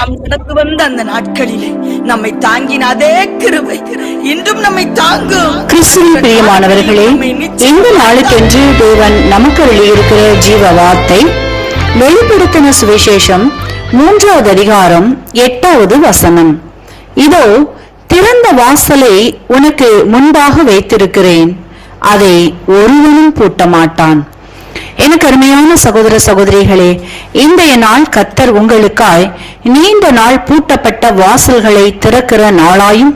நாம் கடந்து வந்த அந்த நாட்களிலே நம்மை தாங்கின அதே கிருபை இன்றும் நம்மை தாங்கும். கிறிஸ்துவின் பிரியமானவர்களே, இந்த நாளுக்கென்று தேவன் நமக்கு வெளியிருக்கிற ஜீவ வார்த்தை வெளிப்படுத்தின சுவிசேஷம் 3வது அதிகாரம் 8வது வசனம். இதோ திறந்த வாசலை உனக்கு முன்பாக வைத்திருக்கிறேன், அதை ஒருவனும் பூட்ட மாட்டான். எனக்கு அருமையான சகோதர சகோதரிகளே, இன்றைய நாள் கர்த்தர் உங்களுக்காய் நீண்ட நாள் பூட்டப்பட்ட வாசல்களை திறக்கிற நாளாயும்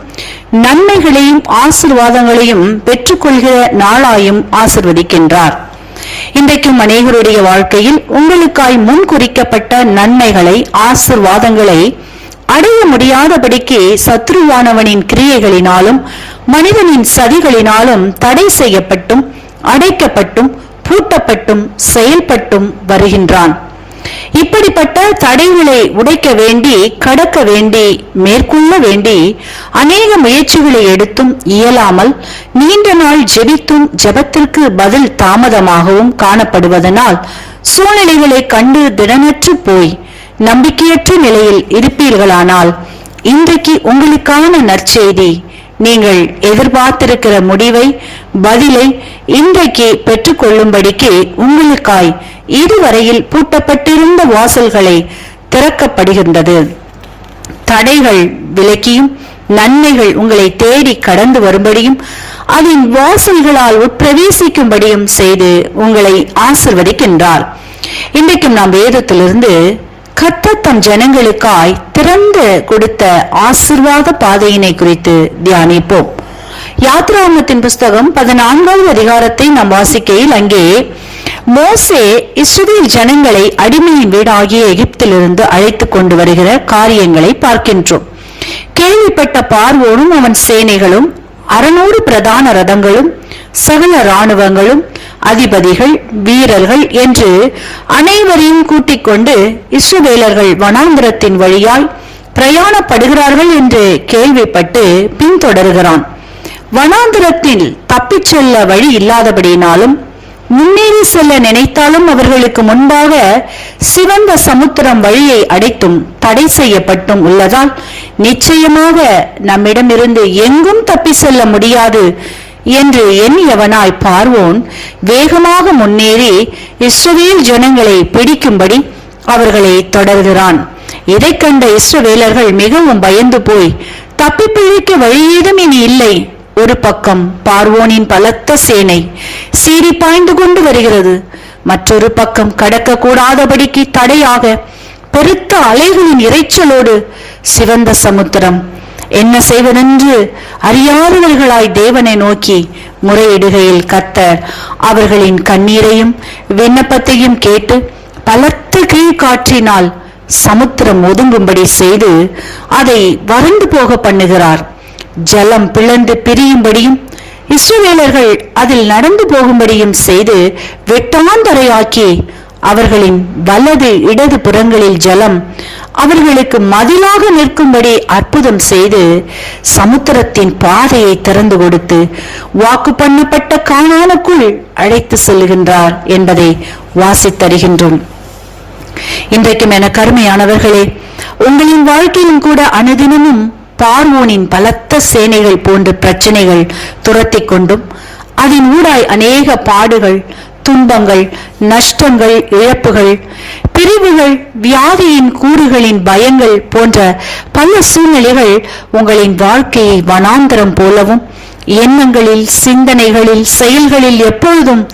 நன்மைகளையும் ஆசீர்வாதங்களையும் பெற்றுக்கொள்கிற நாளாயும் ஆசிர்வதிக்கின்றார். இன்றைக்கும் அநேகருடைய வாழ்க்கையில் உங்களுக்காய் முன் குறிக்கப்பட்ட நன்மைகளை ஆசீர்வாதங்களை அடைய முடியாதபடிக்கு சத்ருவானவனின் கிரியைகளினாலும் மனிதனின் சதிகளினாலும் தடை செய்யப்பட்டும் அடைக்கப்பட்டும் பூட்டப்பட்டும் செயல்பட்டும் வருகின்றான். இப்படிப்பட்ட தடைகளை உடைக்க வேண்டி, கடக்க வேண்டி, மேற்கொள்ள வேண்டி அநேக முயற்சிகளை எடுத்தும் இயலாமல் நீண்ட நாள் ஜெபித்தும் ஜெபத்திற்கு பதில் தாமதமாகவும் காணப்படுவதனால் சூழ்நிலைகளை கண்டு திடனற்று போய் நம்பிக்கையற்ற நிலையில் இருப்பீர்களானால் இன்றைக்கு உங்களுக்கான நற்செய்தி, நீங்கள் எதிர்பார்த்திருக்கிற முடிவை, பதிலை இன்றைக்கு பெற்றுக்கொள்ளும்படிக்கு உங்களுக்காய் இதுவரையில் பூட்டப்பட்டிருந்த வாசல்களை திறக்கப்படுகின்றது. தடைகள் விலக்கியும் நன்மைகள் உங்களை தேடி கடந்து வரும்படியும் அதன் வாசல்களால் உட்பிரவேசிக்கும்படியும் செய்து உங்களை ஆசிர்வதிக்கின்றார். இன்றைக்கும் நாம் வேதத்திலிருந்து கர்த்தர் தம் ஜனங்களுக்காய் திறந்து கொடுத்த ஆசீர்வாத பாதையினை குறித்து தியானிப்போம். யாத்ராகமத்தின் புஸ்தகம் 14வது அதிகாரத்தை நாம் வாசிக்கையில் அங்கே மோசே இஸ்ரவேல் ஜனங்களை அடிமையின் வீடாகிய எகிப்திலிருந்து அழைத்து கொண்டு வருகிற காரியங்களை பார்க்கின்றோம். கேள்விப்பட்ட பார்வோனும் அவன் சேனைகளும் 600 பிரதான ரதங்களும் சகல இராணுவங்களும் அதிபதிகள் வீரர்கள் என்று அனைவரையும் கூட்டிக் கொண்டு இஸ்ரவேலர்கள் வனாந்திரத்தின் வழியாய் பிரயாணப்படுகிறார்கள் என்று கேள்விப்பட்டு பின்தொடர்கிறான். வனாந்திரத்தில் தப்பிச் செல்ல வழி இல்லாதபடியினாலும் முன்னேறி செல்ல நினைத்தாலும் அவர்களுக்கு முன்பாக சிவந்த சமுத்திரம் வழியை அடைத்தும் தடை செய்யப்பட்டும் உள்ளதால் நிச்சயமாக நம்மிடமிருந்து எங்கும் தப்பி செல்ல முடியாது என்று எண்ணியவனாய் பார்வோன் வேகமாக முன்னேறி இஸ்ரவேல் ஜனங்களை பிடிக்கும்படி அவர்களை தொடர்கிறான். இதை கண்ட இஸ்ரவேலர்கள் மிகவும் பயந்து போய் தப்பி பிழைக்க வழியேதும் இனி இல்லை. ஒரு பக்கம் பார்வோனின் பலத்த சேனை சீறி பாய்ந்து கொண்டு வருகிறது, மற்றொரு பக்கம் கடக்க கூடாதபடிக்கு தடையாக பெருத்த அலைகளின் இறைச்சலோடு சிவந்த சமுத்திரம். என்ன செய்வதென்று அறியாதவர்களாய் தேவனை நோக்கி முறையிடுகையில் கர்த்தர் அவர்களின் கண்ணீரையும் விண்ணப்பத்தையும் கேட்டு பலத்த கீழ்காற்றினால் சமுத்திரம் ஒதுங்கும்படி செய்து அதை வறண்டு போக பண்ணுகிறார். ஜலம் பிளந்து பிரியும்படியும் இஸ்ரவேலர்கள் அதில் நடந்து போகும்படியும் செய்து வெட்டாந்தரையாக்கி அவர்களின் வலது இடது புறங்களில் ஜலம் அவர்களுக்கு மதிலாக நிற்கும்படி அற்புதம் செய்து சமுத்திரத்தின் பாதையை திறந்து கொடுத்து வாக்கு பண்ணப்பட்ட கானானுக்குள் அழைத்து செல்கின்றார் என்பதை வாசித்தருகின்றோம். இன்றைக்கும் என கருமையானவர்களே, உங்களின் வாழ்க்கையிலும் கூட அனுதினமும் பார்வோனின் பலத்த சேனைகள் போன்ற பிரச்சனைகள் துரத்தி கொண்டும் அதன் ஊடாய் அநேக பாடுகள், துன்பங்கள், நஷ்டங்கள், இழப்புகள், பிரிவுகள், வியாதியின் கூறுகளின் பயங்கள் போன்ற பல சூழ்நிலைகள் உங்களின் வாழ்க்கையை வனாந்தரம் போலவும் எண்ணங்களில், சிந்தனைகளில், செயல்களில் எப்பொழுதும்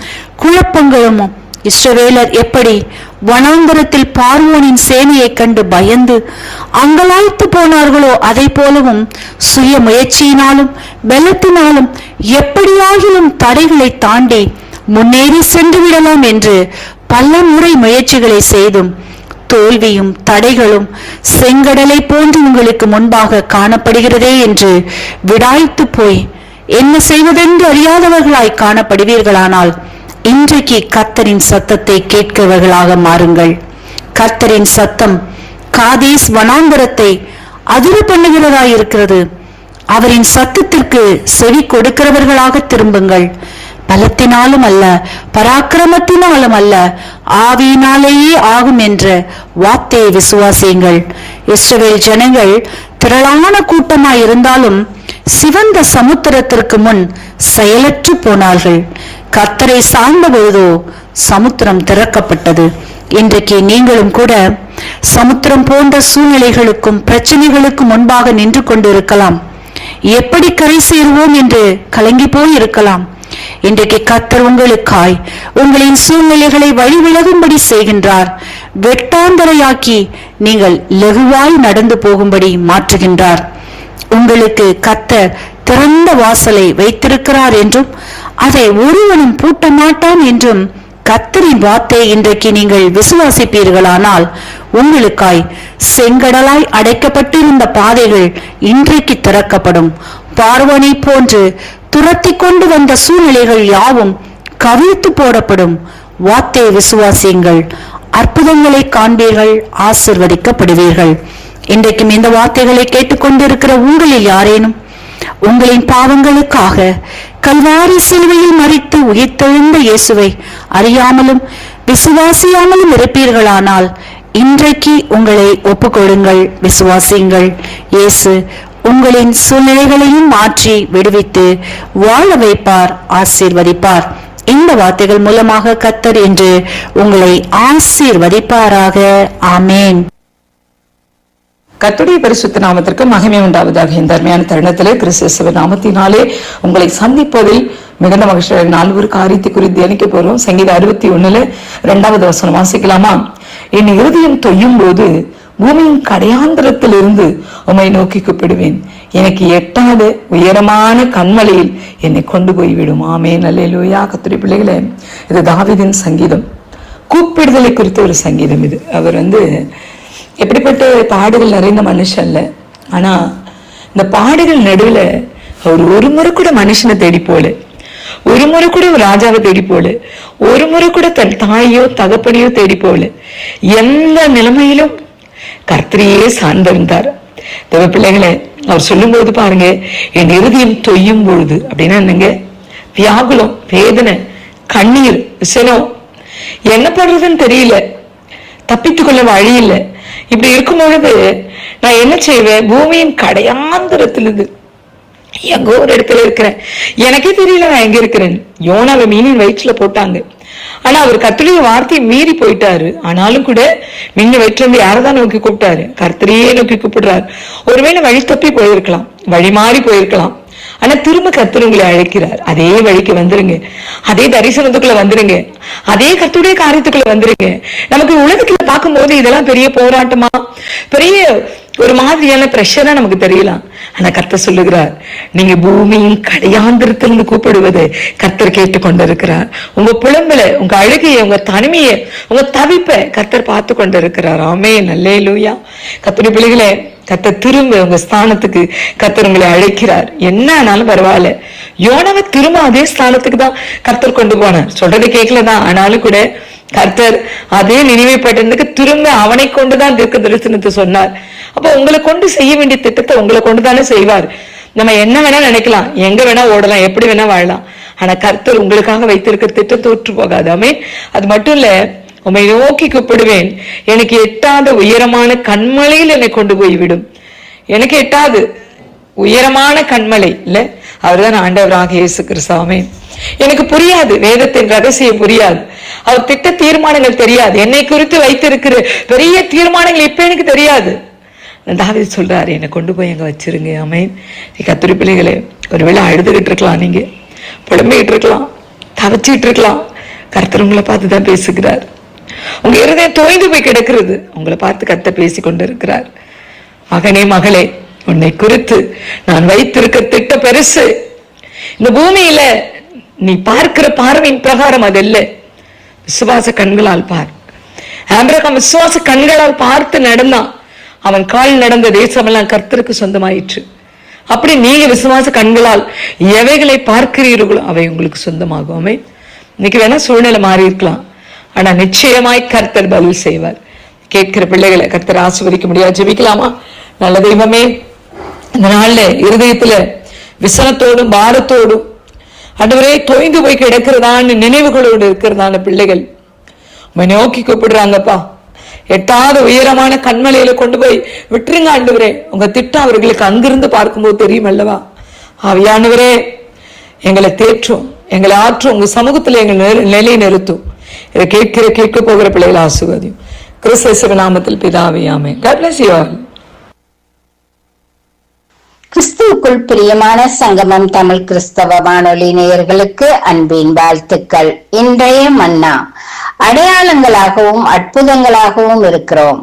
குழப்பங்களும் இஸ்ரவேலர் எப்படி வனாந்தரத்தில் பார்வோனின் சேனையை கண்டு பயந்து அங்கலாய்த்து போனார்களோ அதை போலவும் சுய முயற்சியினாலும் பலத்தினாலும் எப்படியாகிலும் தடைகளை தாண்டி முன்னேறி சென்று விடலாம் என்று பல முறை முயற்சிகளை செய்தும் தோல்வியும் தடைகளும் செங்கடலை போன்று உங்களுக்கு முன்பாக காணப்படுகிறதே என்று விடாய்த்து போய் என்ன செய்வதென்று அறியாதவர்களாய் காணப்படுவீர்களானால் இன்றைக்கு கர்த்தரின் சத்தத்தை கேட்கிறவர்களாக மாறுங்கள். கர்த்தரின் சத்தம் காதேஸ் வனாந்தரத்தை அதிர பண்ணுகிறதாயிருக்கிறது. அவரின் சத்தத்திற்கு செவி கொடுக்கிறவர்களாக திரும்புங்கள். பலத்தினாலும் அல்ல, பராக்கிரமத்தினாலும் அல்ல, ஆவியினாலேயே ஆகும் என்ற வார்த்தையை விசுவாசியுங்கள். இஸ்ரவேல் ஜனங்கள் திரளான கூட்டமாய் இருந்தாலும் சிவந்த சமுத்திரத்திற்கு முன் செயலற்று போனார்கள். கர்த்தரை சார்ந்த பொழுதோ சமுத்திரம் திறக்கப்பட்டது. இன்றைக்கு நீங்களும் கூட சமுத்திரம் போன்ற சூழ்நிலைகளுக்கும் பிரச்சனைகளுக்கும் முன்பாக நின்று கொண்டிருக்கலாம். எப்படி கரை சேருவோம் என்று கலங்கி போய் இருக்கலாம். இன்றைக்கு கர்த்தர் உங்களுக்காய் உங்களின் சூழ்நிலைகளை வழிவிலகும்படி செய்கின்றார். வெட்டாந்தரையாக்கி நீங்கள் லகுவாய் நடந்து போகும்படி மாற்றுகின்றார். உங்களுக்கு கர்த்தர் திறந்த வாசலை வைத்திருக்கிறார் என்றும் அதை ஒருவனும் பூட்ட மாட்டான் என்றும் கர்த்தரின் வார்த்தையை இன்றைக்கு நீங்கள் விசுவாசிப்பீர்களானால் உங்களுக்காய் செங்கடலாய் அடைக்கப்பட்டிருந்த பாதைகள் இன்றைக்கு திறக்கப்படும். பார்வனை போன்று துரத்தி கொண்டு வந்த சூழ்நிலைகள் யாவும் கவிழ்த்து போடப்படும். வார்த்தையை விசுவாசியுங்கள், அற்புதங்களை காண்பீர்கள், ஆசிர்வதிக்கப்படுவீர்கள். இன்றைக்கும் இந்த வார்த்தைகளை கேட்டுக்கொண்டிருக்கிற உங்களில் யாரேனும் உங்களின் பாவங்களுக்காக கல்வாரி சிலுவையில் மரித்து உயிர்த்தெழுந்த இயேசுவை அறியாமலும் விசுவாசியாமலும் இருப்பீர்களானால் இன்றைக்கு உங்களை ஒப்புக்கொடுங்கள், விசுவாசியுங்கள். இயேசு உங்களின் சூழ்நிலைகளையும் மாற்றி விடுவித்து வாழ வைப்பார், ஆசீர்வதிப்பார். இந்த வார்த்தைகள் மூலமாக கர்த்தர் என்று உங்களை ஆசீர்வதிப்பாராக. ஆமேன். கர்த்தருடைய பரிசுத்த நாமத்திற்கு மகிமை உண்டாவதாக. இந்த அருமையான தருணத்திலே கிறிஸ்துவின் நாமத்தினாலே உங்களை சந்திப்பதில் மிகுந்த மகிழ்ச்சி. நாலு ஒரு காரியத்தை குறித்து தியானிக்க போறோம். சங்கீதம் 61 2வது வசனம் வாசிக்கலாமா? என் இருதயம் தொய்யும் போது பூமியின் கடையாந்திரத்தில் இருந்து உம்மை நோக்கி கூப்பிடுவேன். எனக்கு எட்டாத உயரமான கண்மலையில் என்னை கொண்டு போய்விடும். ஆமென். அல்லேலூயா. கர்த்தருடைய பிள்ளைகளே, இது தாவீதின் சங்கீதம். கூப்பிடுதலை குறித்த ஒரு சங்கீதம் இது. அவர் எப்படிப்பட்ட பாடுகள் நிறைந்த மனுஷன்ல, ஆனா இந்த பாடுகள் நடுவில் அவர் ஒரு முறை கூட மனுஷனை தேடி போல, ஒரு முறை கூட ஒரு ராஜாவை தேடி போல, ஒரு முறை கூட தன் தாயோ தகப்பனையோ தேடி போல, எந்த நிலைமையிலும் கர்த்தரையே சார்ந்திருந்தார். தேவ பிள்ளைகளை, அவர் சொல்லும் போது பாருங்க, என் இருதயம் தொய்யும் பொழுது அப்படின்னா என்னங்க? வியாகுலம், வேதனை, கண்ணீர், விசனம், என்ன பண்றதுன்னு தெரியல, தப்பித்து கொள்ள வழி இல்லை. இப்படி இருக்கும் பொழுது நான் என்ன செய்வேன்? பூமியின் கடையாந்திரத்திலிருந்து எங்கோ ஒரு இடத்துல இருக்கிறேன், எனக்கே தெரியல நான் எங்க இருக்கிறேன். யோனாவை மீனின் வயிற்றுல போட்டாங்க, ஆனா அவர் கர்த்தருடைய வார்த்தையை மீறி போயிட்டாரு. ஆனாலும் கூட மீன் வயிற்றுல இருந்து யாரதான் நோக்கி கூப்பிட்டாரு? கர்த்தரையே நோக்கி கூப்பிடுறாரு. ஒருவேளை வழி தப்பி போயிருக்கலாம், வழி மாறி போயிருக்கலாம், ஆனா திரும்ப கர்த்தர் உங்களை அழைக்கிறார். அதே வழிக்கு வந்துருங்க, அதே தரிசனத்துக்குள்ள வந்துருங்க, அதே கர்த்தருடைய காரியத்துக்குள்ள வந்துருங்க. நமக்கு உலகத்துல பார்க்கும் போது இதெல்லாம் பெரிய போராட்டமா, பெரிய ஒரு மாதிரியான பிரஷரா நமக்கு தெரியலாம். ஆனா கர்த்தர் சொல்லுகிறார், நீங்க பூமியின் கடையாந்திரத்திலிருந்து கூப்பிடுவது கர்த்தர் கேட்டுக்கொண்டிருக்கிறார். உங்க புலம்பல, உங்க அழுகைய, உங்க தனிமைய, உங்க தவிப்ப கர்த்தர் பார்த்து கொண்டிருக்கிறார். ஆமென். அல்லேலூயா. கர்த்தருடைய பிள்ளைகளே, கர்த்தர் திரும்ப உங்க ஸ்தானத்துக்கு கர்த்தர் உங்களை அழைக்கிறார். என்ன ஆனாலும் பரவாயில்ல. யோனாவை திரும்ப அதே ஸ்தானத்துக்கு தான் கர்த்தர் கொண்டு போனார். சொல்றது கேட்கலதான், ஆனாலும் கூட கர்த்தர் அதே நினைவை பட்டதுக்கு திரும்ப அவனை கொண்டுதான் தீர்க்க தரிசனத்தை சொன்னார். அப்ப உங்களை கொண்டு செய்ய வேண்டிய திட்டத்தை உங்களை கொண்டுதானே செய்வார். நம்ம என்ன வேணா நினைக்கலாம், எங்க வேணா ஓடலாம், எப்படி வேணா வாழலாம், ஆனா கர்த்தர் உங்களுக்காக வைத்திருக்கிற திட்டம் தோற்று போகாது. ஆமென். அது மட்டும் இல்ல, உம்மை நோக்கி கூப்பிடுவேன், எனக்கு எட்டாத உயரமான கண்மலையில் என்னை கொண்டு போய் விடும். எனக்கு எட்டாது உயரமான கண்மலை இல்ல, அவர்தான் ஆண்டவராக இயேசு கிறிஸ்து. ஆமென். எனக்கு புரியாது, வேதத்தின் ரகசியம் புரியாது, அவர் திட்ட தீர்மானங்கள் தெரியாது, என்னை குறித்து வைத்திருக்கிற பெரிய தீர்மானங்கள் இப்ப எனக்கு தெரியாது. தாவீது சொல்றாரு, என்னை கொண்டு போய் அங்க வச்சிருங்க. ஆமென். கர்த்தருடைய பிள்ளைகளே, ஒருவேளை அழுதுகிட்டு இருக்கலாம், நீங்க புலம்பிக்கிட்டு இருக்கலாம், தவச்சிட்டு இருக்கலாம். கர்த்தர் உங்களை பார்த்துதான் பேசுகிறார். உங்க இருதயம் தோய்ந்து போய் கிடக்கிறது, உங்களை பார்த்து கர்த்தர் பேசி கொண்டு இருக்கிறார். மகனே, மகளே, உன்னை குறித்து நான் வைத்திருக்க திட்ட பெருசு. இந்த பூமியில நீ பார்க்கிற பார்வையின் பிரகாரம் அது இல்லை, விசுவாச கண்களால் பார். ஆபிரகாம் விசுவாச கண்களால் பார்த்து நடந்தான். அவன் கால் நடந்த தேசமெல்லாம் கர்த்தருக்கு சொந்தமாயிற்று. அப்படி நீங்க விசுவாச கண்களால் எவைகளை பார்க்கிறீர்களோ அவை உங்களுக்கு சொந்தமாகும். இன்னைக்கு வேணா சூழ்நிலை மாறி இருக்கலாம், ஆனா நிச்சயமாய் கர்த்தர் பதில் செய்வார். கேட்கிற பிள்ளைகளை கர்த்தர் ஆசீர்வதிக்க முடியாது. ஜெபிக்கலாமா? நல்ல தெய்வமே, இந்த நாள்ல இருதயத்துல விசனத்தோடும் பாரத்தோடும் ஆண்டவரே, தொய்ந்து போய் கிடக்கிறதான நினைவுகளோடு இருக்கிறதான பிள்ளைகள் உம்மை நோக்கி கூப்பிடுறாங்கப்பா. எட்டாத உயரமான கண்மலையில கொண்டு போய் விட்டுருங்க ஆண்டவரே. உங்க திட்டம் அவர்களுக்கு அங்கிருந்து பார்க்கும்போது தெரியும் அல்லவா? ஆவியானவரே, எங்களை தேற்றும், எங்களை ஆற்றும், உங்க சமூகத்துல எங்கள் நிலை நிறுத்தும். இதை கேட்க போகிற பிள்ளைகளை ஆசீர்வதியும். கிறிஸ்து நாமத்தில் பிதாவே, ஆமென். God bless you all. கிறிஸ்துவுக்குள் பிரியமான சங்கமம் தமிழ் கிறிஸ்தவ வானொலி நேயர்களுக்கு அன்பின் வாழ்த்துக்கள். இன்றைய மன்னா, அடையாளங்களாகவும் அற்புதங்களாகவும் இருக்கிறோம்.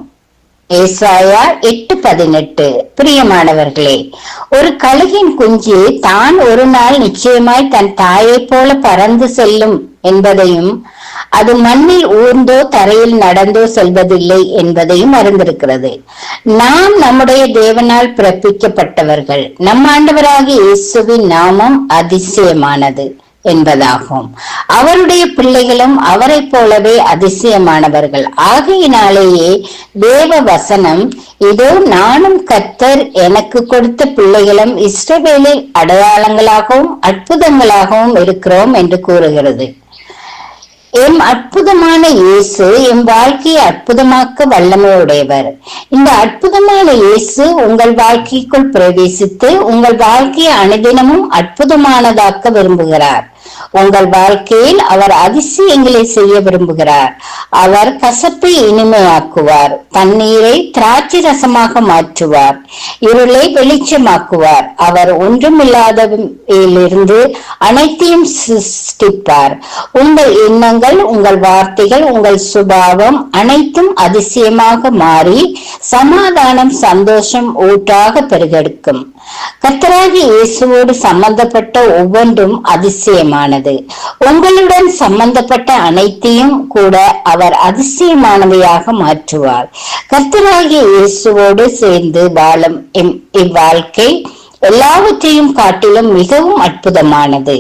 ஏசாயா 8:18. பிரியமானவர்களே, ஒரு கழுகின் குஞ்சு தான் ஒரு நாள் நிச்சயமாய் தன் தாயை போல பறந்து செல்லும் என்பதையும், அது மண்ணில் ஊர்ந்தோ தரையில் நடந்தோ செல்வதில்லை என்பதையும் அறிந்திருக்கிறது. நாம் நம்முடைய தேவனால் பிறப்பிக்கப்பட்டவர்கள். நம் ஆண்டவராகிய இயேசுவின் நாமம் அதிசயமானது என்பதாகும். அவருடைய பிள்ளைகளும் அவரை போலவே அதிசயமானவர்கள். ஆகையினாலேயே தேவ வசனம், இதோ நானும் கர்த்தர் எனக்கு கொடுத்த பிள்ளைகளும் இஸ்ரவேலில் அடையாளங்களாகவும் அற்புதங்களாகவும் இருக்கிறோம் என்று கூறுகிறது. எம் அற்புதமான இயேசு எம் வாழ்க்கையை அற்புதமாக்க வல்லமையுடையவர். இந்த அற்புதமான இயேசு உங்கள் வாழ்க்கைக்குள் பிரவேசித்து உங்கள் வாழ்க்கையை அனுதினமும் அற்புதமானதாக்க விரும்புகிறார். உங்கள் வாழ்க்கையில் அவர் அதிசயங்களை செய்ய விரும்புகிறார். அவர் கசப்பை இனிமையாக்குவார், தண்ணீரை திராட்சை ரசமாக மாற்றுவார், இருளை வெளிச்சமாக்குவார். அவர் ஒன்றுமில்லாததிலிருந்து அனைத்தையும் சிருஷ்டிப்பார். உங்கள் எண்ணங்கள், உங்கள் வார்த்தைகள், உங்கள் சுபாவம் அனைத்தும் அதிசயமாக மாறி சமாதானம், சந்தோஷம் ஊற்றாக பெருகெடுக்கும். கர்த்தராகிய இயேசுவோடு சம்பந்தப்பட்ட ஒவ்வொன்றும் அதிசயமானது. உங்களுடன் சம்பந்தப்பட்ட அனைத்தையும் கூட அவர் அதிசயமானவையாக மாற்றுவார். கர்த்தராகிய இயேசுவோடு சேர்ந்து வாழும் இவ்வாழ்க்கை எல்லாவற்றையும் காட்டிலும் மிகவும் அற்புதமானது,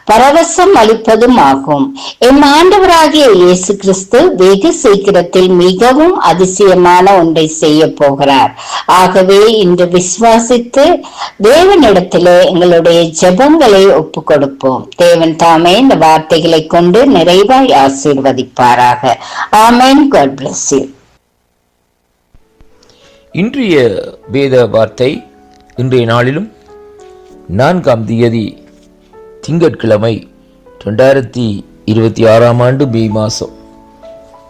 பரவசம் அளிப்பதும் ஆகும். எம் ஆண்டவராகிய இயேசு கிறிஸ்து வெகு சீக்கிரத்தில் மிகவும் அதிசயமான ஒன்றை செய்ய போகிறார். ஆகவே இன்று விசுவாசித்து தேவனிடத்திலே எங்களுடைய ஜெபங்களை ஒப்பு கொடுப்போம். தேவன் தாமே இந்த வார்த்தைகளை கொண்டு நிறைவாய் ஆசீர்வதிப்பாராக. ஆமென். God bless you. இன்றைய வேத வார்த்தை, இன்றைய நாளிலும் 4ஆம் தேதி திங்கட்கிழமை 2026ஆம் ஆண்டு மே மாதம்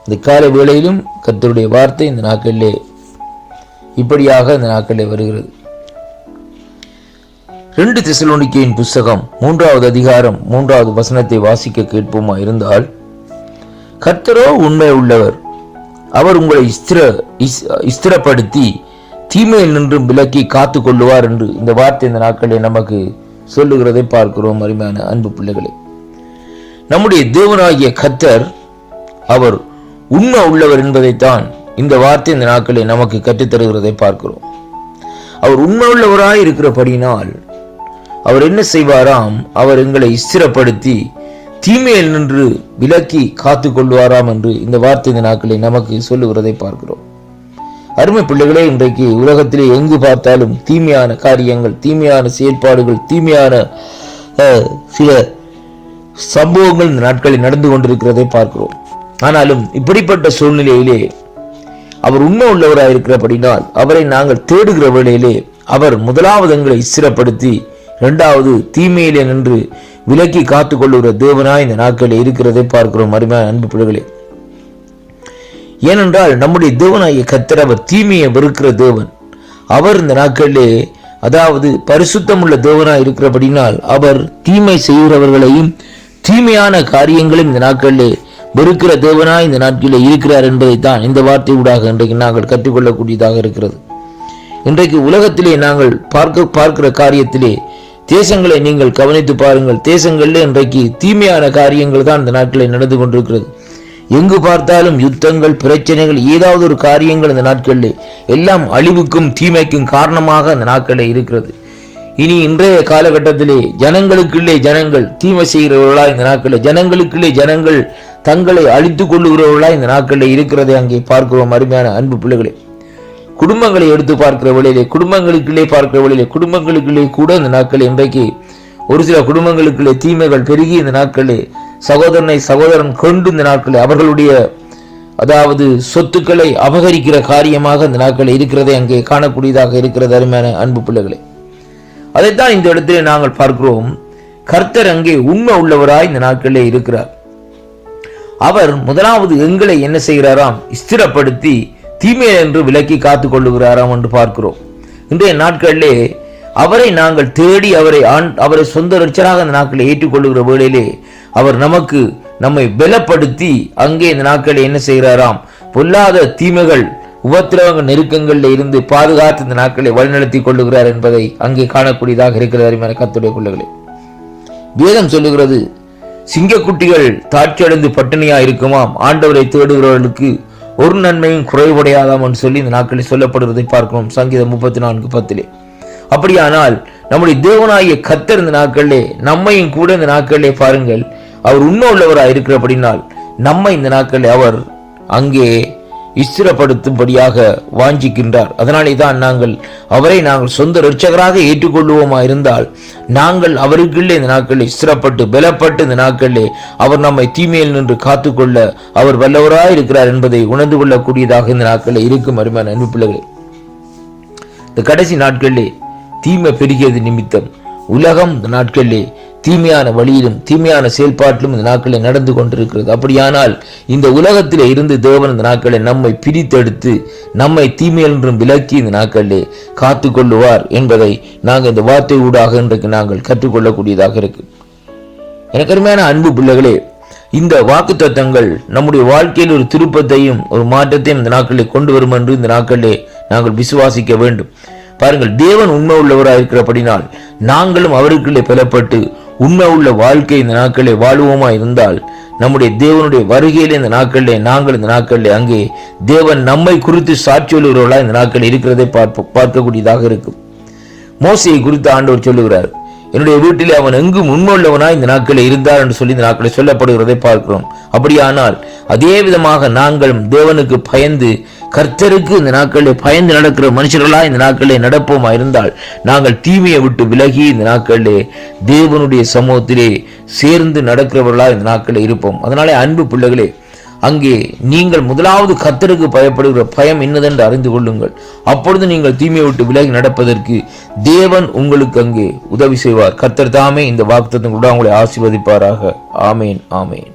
இந்த காலை வேளையிலும் கர்த்தருடைய வார்த்தை இந்த நாட்களிலே இப்படியாக இந்த நாட்களிலே வருகிறது. 2 தெசலோனிக்கேயின் புஸ்தகம் 3வது அதிகாரம் 3வது வசனத்தை வாசிக்க கேட்போமா இருந்தால், கர்த்தரோ உண்மை உள்ளவர், அவர் உங்களை ஸ்திரப்படுத்தி தீமையில் நின்றும் விலக்கி காத்து கொள்ளுவார் என்று இந்த வார்த்தை இந்த நாட்களில் நமக்கு சொல்லுகிறதை பார்க்கிறோம். அருமையான அன்பு பிள்ளைகளே, நம்முடைய தேவனாகிய கர்த்தர் அவர் உண்மை உள்ளவர் என்பதைத்தான் இந்த வார்த்தை இந்த நாட்களில் நமக்கு கற்றுத்தருகிறதை பார்க்கிறோம். அவர் உண்மை உள்ளவராய் இருக்கிறபடியினால் அவர் என்ன செய்வாராம், அவர் எங்களை ஸ்திரப்படுத்தி தீமையில் நின்று விலக்கி காத்து கொள்வாராம் என்று இந்த வார்த்தை இந்த நாட்களில் நமக்கு சொல்லுகிறதை பார்க்கிறோம். அருமை பிள்ளைகளே, இன்றைக்கு உலகத்திலே எங்கு பார்த்தாலும் தீமையான காரியங்கள், தீமையான செயல்பாடுகள், தீமையான சில சம்பவங்கள் இந்த நாட்களில் நடந்து கொண்டிருக்கிறதை பார்க்கிறோம். ஆனாலும் இப்படிப்பட்ட சூழ்நிலையிலே அவர் உண்மை உள்ளவராக இருக்கிறபடினால் அவரை நாங்கள் தேடுகிற வேளையிலே அவர் முதலாவது எங்களை ஸ்திரப்படுத்தி, இரண்டாவது தீமையிலே நின்று விலக்கி காத்து கொள்ளுகிற தேவனாய் இந்த நாட்களில் இருக்கிறதை பார்க்கிறோம். அருமையான அன்பு பிள்ளைகளே, ஏனென்றால் நம்முடைய தேவனாகிய கர்த்தர் அவர் தீமையை வெறுக்கிற தேவன். அவர் இந்த நாட்களிலே அதாவது பரிசுத்தம் உள்ள தேவனாய் இருக்கிறபடினால் அவர் தீமை செய்கிறவர்களையும் தீமையான காரியங்களையும் இந்த நாட்களிலே வெறுக்கிற தேவனாய் இந்த நாட்களிலே இருக்கிறார் என்பதைத்தான் இந்த வார்த்தை ஊடாக இன்றைக்கு நாங்கள் கற்றுக்கொள்ளக்கூடியதாக இருக்கிறது. இன்றைக்கு உலகத்திலே நாங்கள் பார்க்கிற காரியத்திலே தேசங்களை நீங்கள் கவனித்து பாருங்கள். தேசங்களிலே இன்றைக்கு தீமையான காரியங்கள் தான் இந்த நாட்களில் நடந்து கொண்டிருக்கிறது. எங்கு பார்த்தாலும் யுத்தங்கள், பிரச்சனைகள், ஏதாவது ஒரு காரியங்கள் இந்த நாட்களில் எல்லாம் அழிவுக்கும் தீமைக்கும் காரணமாக இந்த நாட்களில் இருக்கிறது. இனி இன்றைய காலகட்டத்திலே ஜனங்களுக்குள்ளே ஜனங்கள் தீமை செய்கிறவர்களா இந்த நாட்களில், ஜனங்களுக்குள்ளே ஜனங்கள் தங்களை அழித்துக் கொள்ளுகிறவர்களா இந்த நாட்களில் இருக்கிறதை அங்கே பார்க்கிறோம். அருமையான அன்பு பிள்ளைகளே, குடும்பங்களை எடுத்து பார்க்கிற வழியிலே, குடும்பங்களுக்குள்ளே பார்க்கிற வழியிலே, குடும்பங்களுக்குள்ளே கூட இந்த நாட்களில் இன்றைக்கு ஒரு சில குடும்பங்களுக்குள்ளே தீமைகள் பெருகி இந்த நாட்களே சகோதரனை சகோதரன் கொண்டு இந்த நாட்களே அவர்களுடைய அதாவது சொத்துக்களை அபகரிக்கிற காரியமாக இந்த நாட்களில் இருக்கிறதை அங்கே காணக்கூடியதாக இருக்கிறது. அருமையான அன்பு பிள்ளைகளே, அதைத்தான் இந்த இடத்திலே நாங்கள் பார்க்கிறோம். கர்த்தர் அங்கே உண்மை உள்ளவராய் இந்த நாட்களிலே இருக்கிறார். அவர் முதலாவது எங்களை என்ன செய்கிறாராம்? ஸ்திரப்படுத்தி தீமை என்று விலக்கி காத்துக் கொள்ளுகிறாராம் என்று பார்க்கிறோம். இன்றைய நாட்களிலே அவரை நாங்கள் தேடி அவரை சொந்த ரட்சராக இந்த நாட்களை ஏற்றுக்கொள்ளுகிற வேளையிலே அவர் நம்மை பலப்படுத்தி அங்கே இந்த நாட்களை என்ன செய்கிறாராம்? பொல்லாத தீமைகள் உபத்திரவங்கள் நெருக்கங்களில் இருந்து பாதுகாத்து இந்த நாட்களை வழிநடத்தி கொள்ளுகிறார் என்பதை அங்கே காணக்கூடியதாக இருக்கிறது. அருமையான கர்த்தருடைய பிள்ளைகளே, வேதம் சொல்லுகிறது, சிங்கக்குட்டிகள் தாட்சியடைந்து பட்டினியா இருக்குமாம், ஆண்டவரை தேடுகிறவர்களுக்கு ஒரு நன்மையும் குறைவுடையாதாம் என்று சொல்லி இந்த நாட்களில் சொல்லப்படுவதை பார்க்கிறோம். சங்கீதம் 34:10. அப்படியானால் நம்முடைய தேவனாகிய கர்த்தர் இந்த நாட்களிலே நம்மையும் கூட இந்த நாட்களிலே பாருங்கள், அவர் உண்மை உள்ளவராக இருக்கிறபடினால் நம்மை இந்த நாட்களில் அவர் அங்கே ஸ்திரப்படுத்தும்படியாக வாஞ்சிக்கின்றார். அதனாலே தான் அவரை நாங்கள் சொந்த இரட்சகராக ஏற்றுக்கொள்வோமா இருந்தால் நாங்கள் அவருக்குள்ளே இந்த நாட்களில் ஸ்திரப்பட்டு பலப்பட்டு இந்த நாட்களிலே அவர் நம்மை தீமையில் நின்று காத்துக்கொள்ள அவர் வல்லவராக இருக்கிறார் என்பதை உணர்ந்து கொள்ளக்கூடியதாக இந்த நாட்களில் இருக்கும். அருமையான அன்பு பிள்ளைகளே, இந்த கடைசி நாட்களிலே தீமை பெருகியது நிமித்தம் உலகம் இந்த நாட்களிலே தீமையான வழியிலும் தீமையான செயல்பாட்டிலும் இந்த நாட்களில் நடந்து கொண்டிருக்கிறது. அப்படியானால் இந்த உலகத்திலே இருந்து தேவன் இந்த நாட்களில் நம்மை பிரித்தெடுத்து நம்மை தீமையென்றும் விலக்கி இந்த நாட்களிலே காத்து கொள்ளுவார் என்பதை நாங்கள் இந்த வார்த்தை ஊடாக இன்றைக்கு நாங்கள் கற்றுக்கொள்ளக்கூடியதாக இருக்கு. எனக்கு அருமையான அன்பு பிள்ளைகளே, இந்த வாக்கு தத்தங்கள் நம்முடைய வாழ்க்கையில் ஒரு திருப்பத்தையும் ஒரு மாற்றத்தையும் இந்த நாட்களில் கொண்டு வரும் என்று இந்த நாட்களிலே நாங்கள் விசுவாசிக்க வேண்டும். பாருங்கள், தேவன் உண்மை உள்ளவராக இருக்கிறபடினால் நாங்களும் அவருக்குள்ளே பலப்பட்டு உண்மை உள்ள வாழ்க்கை இந்த நாட்களிலே வாழ்வோமா இருந்தால் நம்முடைய தேவனுடைய வருகையிலே இந்த நாட்களிலே நாங்கள் இந்த நாட்களிலே அங்கே தேவன் நம்மை குறித்து சாட்சி சொல்லுகிறவர்களா இந்த நாட்களில் இருக்கிறதை பார்க்கக்கூடியதாக இருக்கும். மோசையை குறித்து ஆண்டவர் சொல்லுகிறார், என்னுடைய வீட்டிலே அவன் எங்கும் உண்மையுள்ளவனாய் இந்த நாட்களில் இருந்தார் என்று சொல்லி இந்த நாட்களில் சொல்லப்படுகிறதை பார்க்கிறோம். அப்படியானால் அதே விதமாக நாங்களும் தேவனுக்கு பயந்து கர்த்தருக்கு இந்த நாட்களில் பயந்து நடக்கிற மனுஷர்களா இந்த நாட்களில் நடப்போமா இருந்தால் நாங்கள் தீமையை விட்டு விலகி இந்த நாட்களிலே தேவனுடைய சமூகத்திலே சேர்ந்து நடக்கிறவர்களா இந்த நாட்களில் இருப்போம். அதனாலே அன்பு பிள்ளைகளே, அங்கே நீங்கள் முதலாவது கர்த்தருக்கு பயப்படுகிற பயம் என்னதென்று அறிந்து கொள்ளுங்கள். அப்பொழுது நீங்கள் தீமையை விட்டு விலகி நடப்பதற்கு தேவன் உங்களுக்கு அங்கே உதவி செய்வார். கர்த்தர் தாமே இந்த வாக்குத்தத்தம் கூட உங்களை ஆசீர்வதிப்பாராக. ஆமேன், ஆமேன்.